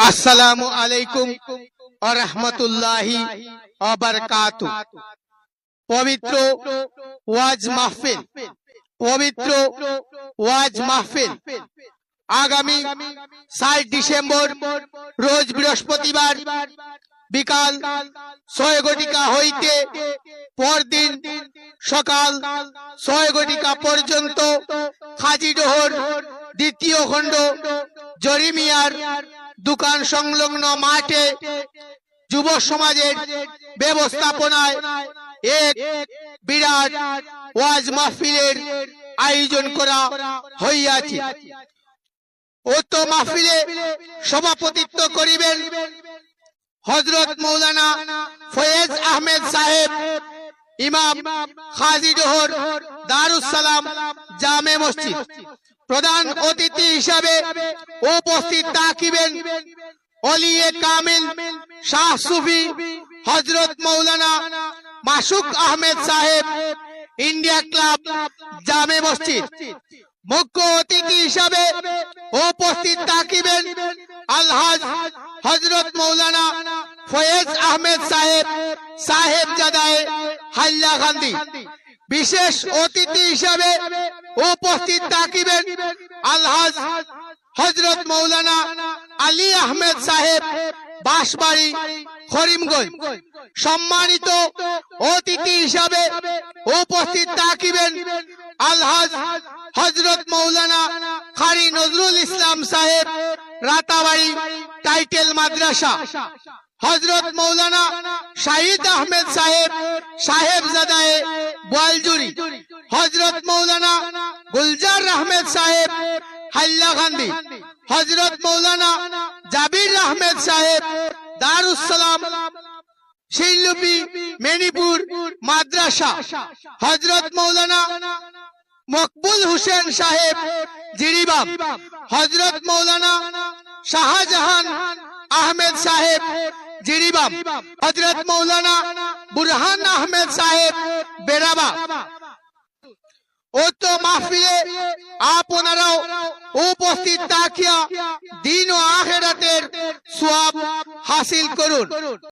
আসসালামু আলাইকুম ওয়া রাহমাতুল্লাহি ওয়া বারাকাতুহু। পবিত্র ওয়াজ মাহফিল আগামী 7 ডিসেম্বর রোজ বৃহস্পতিবার বিকাল 6 ঘটিকা হইতে পরদিন সকাল 6 ঘটিকা পর্যন্ত হাজীডোহর দ্বিতীয় খণ্ড জরিমিয়ার দোকান সংলগ্ন মাঠে যুব সমাজের ব্যবস্থাপনায় এক বিরাট ওয়াজ মাহফিলের আয়োজন করা হইয়াছে। উক্ত মাহফিলে সভাপতিত্ব করিবেন হযরত মাওলানা ফয়েজ আহমেদ সাহেব, ইমাম হাজীডোহর দারুস সালাম জামে মসজিদ। প্রধান অতিথি হিসাবে উপস্থিত থাকিবেন ওলিয়ে কামিল শাহ সুফি হযরত মাওলানা মাসুক আহমেদ সাহেব, ইন্ডিয়া ক্লাব জামে মসজিদ। মুখ্য অতিথি হিসাবে উপস্থিত থাকিবেন আলহাজ হযরত মাওলানা ফয়েজ আহমেদ সাহেব, সাহেবজাদায়ে হাইলাকান্দি। বিশেষ অতিথি হিসাবে উপস্থিত থাকিবেন আলহাজ হযরত মাওলানা আলী আহমেদ সাহেব, বাঁশবাড়ি করিমগঞ্জ। সম্মানিত অতিথি হিসাবে উপস্থিত থাকিবেন আলহাজ হযরত মাওলানা কারি নজরুল ইসলাম সাহেব, রাতাবাড়ি টাইটেল মাদ্রাসা। হযরত মাওলানা শাহিদ আহমেদ সাহেব, সাহেবজাদায়ে বোয়ালজুরি। হযরত মাওলানা গুলজার আহমেদ সাহেব, হাইলাকান্দি। হযরত মাওলানা জাবির আহমেদ সাহেব, দারুস সালাম শিলুপি মেনিপুর মাদ্রাসা। হযরত মাওলানা মকবুল হোসেন সাহেব, জিরিবাম। হযরত মাওলানা শাহজাহান আহমেদ সাহেব, জিরিবাম। হযরত মাওলানা বুরহান আহমেদ সাহেব, বেরাবা। উক্ত মাহফিলে আপনারাও উপস্থিত থাকিয়া দিন ও আখিরাতের সওয়াব হাসিল করুন।